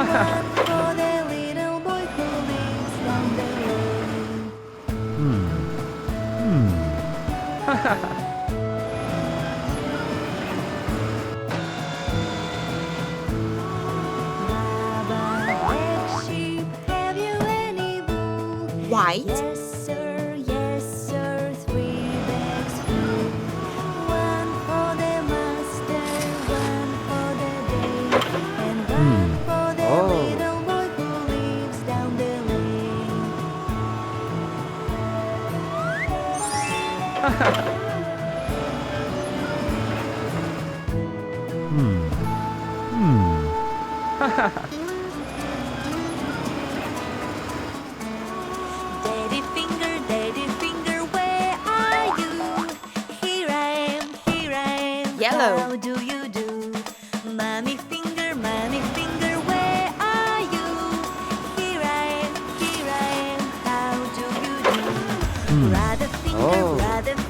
One for the little boy who lives down the lane. Baba, black sheep, have you any wool? White. Yes, sir, 3 bags full. One for the master, one for the day, and one for the little boy who lives down the lane. Daddy finger, where are you? Here I am. Yellow. How do you do? Mommy finger, where are you? Here I am. How do you do? Brother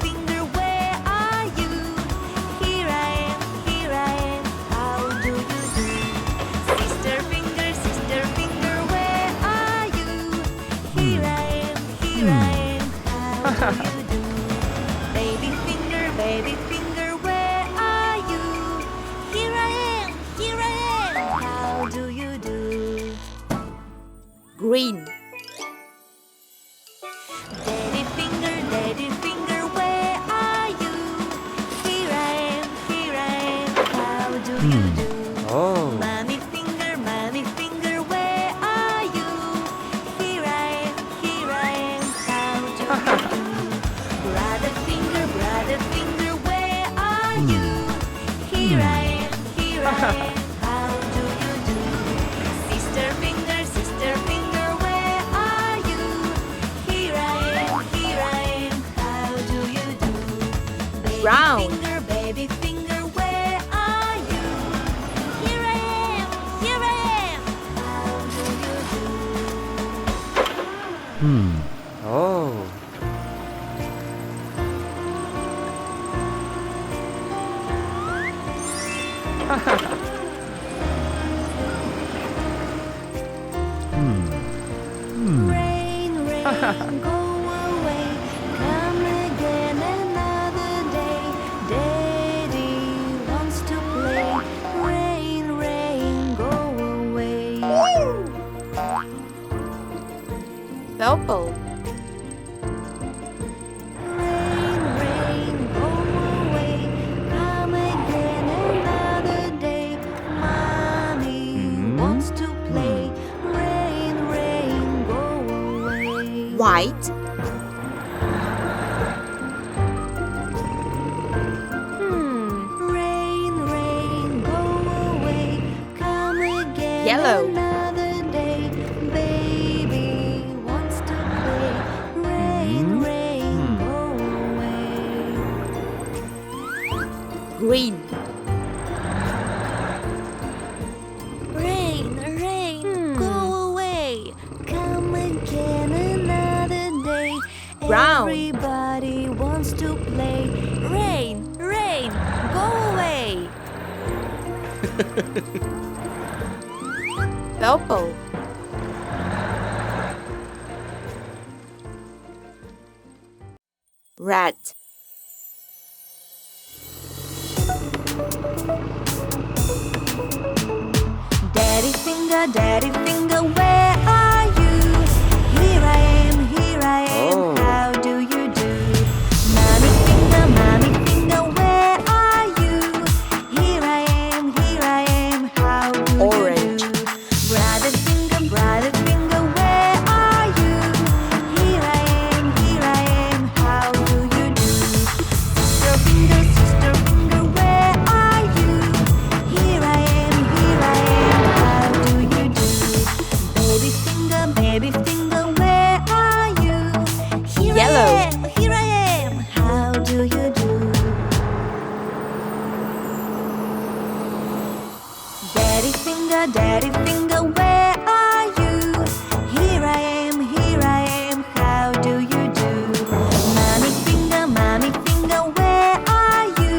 finger, where are you? Here I am. How do you do? Sister finger, where are you? Here I am. How do you do? Baby finger, where are you? Here I am. How do you do? Green. Daddy finger, where are you? Here I am. How do you do? Mommy finger, where are you? Here I am. How do you do? Brother finger, where are you? Here I am. How do you do? Sister finger, where are you? Here I am. How do you do? Brown. Baby finger, where are you? Here I am. How do you do? Rain, go away, come again another day. Daddy wants to play. Rain, go away. Purple. Rain, go away, come again another day. Mommy wants to play. Rain, go away. White. Rain, go away, come again Yellow. another day. Baby wants to play. Rain, go away. Green. Rain, go away, come again another day. Brown. Everybody wants to play. Rain, go away. Purple. Red. Daddy finger, where are you? Here I am. How do you do? Mommy finger, where are you? Here I am. How do Orange. you do? Brother finger, where are you? Here I am. How do you do? Sister finger, where are you? Here I am. How do you do? Baby finger, where are you? Yellow. Here I am. How do you do? Daddy finger, where are you? Here I am. How do you do? Mommy finger, where are you?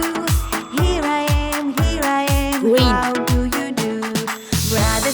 Here I am. Green. How do you do? Brother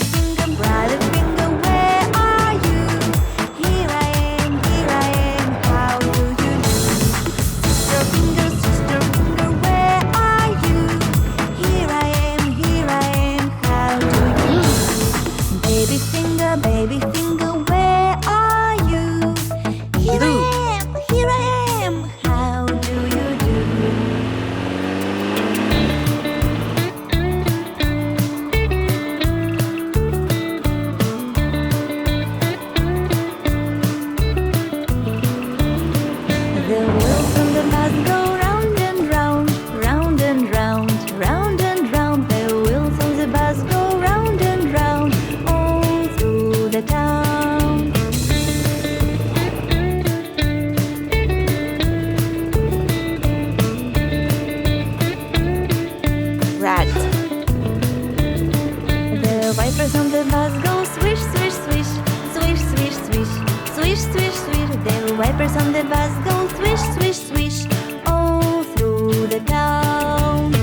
wipers on the bus go swish, swish, swish, swish, swish, swish, swish, swish, swish. The wipers on the bus go swish, swish, swish, all through the town.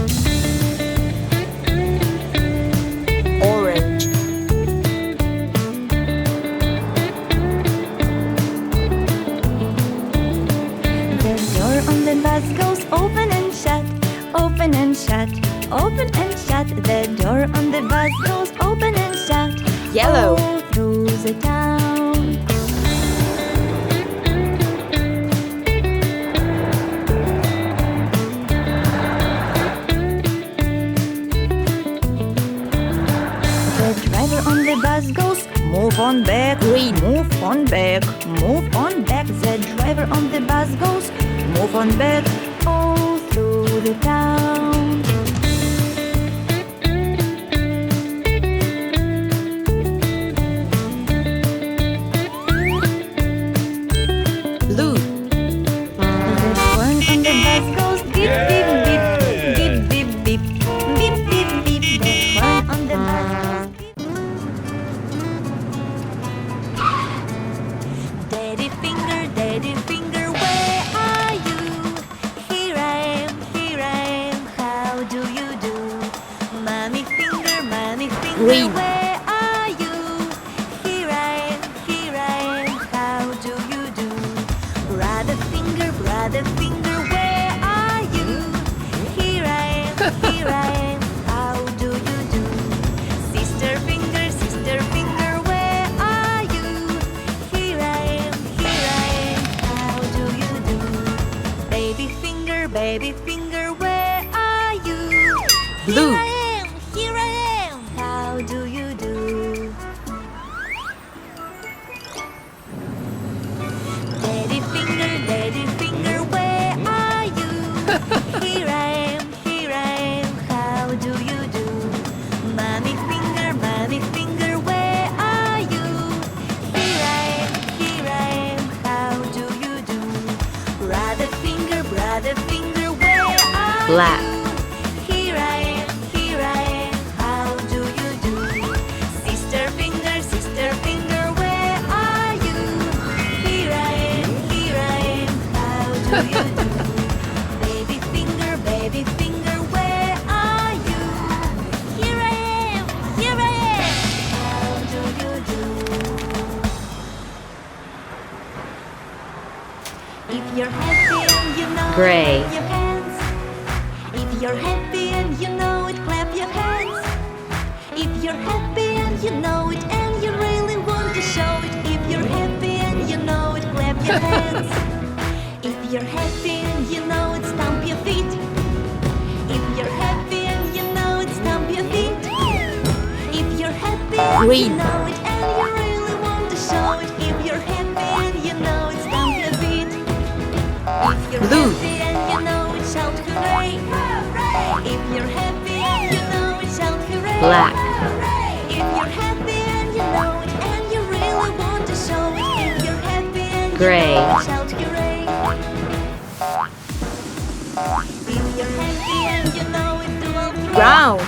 Orange. The door on the bus goes open and shut, open and shut, open and shut. The door on the bus goes open and shut, Yellow. all through the town. The driver on the bus goes, move on back, Green. move on back, move on back. The driver on the bus goes, move on back, all through the town. Blue. The horn on the bus goes beep, beep, beep, beep, beep, beep, beep, beep, beep. The horn on the bus goes beep. Daddy finger, where are you? Here I am, how do you do? Mommy finger, Green. where are you? Here I am, how do you do? Brother finger, where are you? Here I am, how do you do? Sister finger, where are you? Here I am, how do you do? Baby finger, where are you? Blue. Here I am, how do you do? Daddy finger, where are you? Here I am, how do you do? Mommy finger, where are you? Here I am, how do you do? Brother finger, where are Black. you? Here I am, how do you do? Sister finger, where are you? Here I am, how do you do? Baby finger, where are you? Here I am, how do you do? If you're happy and you know Gray. it, clap your hands. If you're happy and you know it, clap your hands. If you're happy and you know it and you really want to show it. If you're happy and you know it, clap your hands. If you're happy and you know it, stamp your feet. If you're happy and you know it, stamp your feet. If you're happy and you Green. know it and you really want to show it. If you're happy and you know it, stamp your feet. If you're Blue. happy and you know it, shout hooray! If you're happy and you know it, shout hooray! Black. If you're happy and you know it and you really want to show it. If you're happy and Gray. you know it, shout hooray! If you're happy and you know it, do all three. Brown.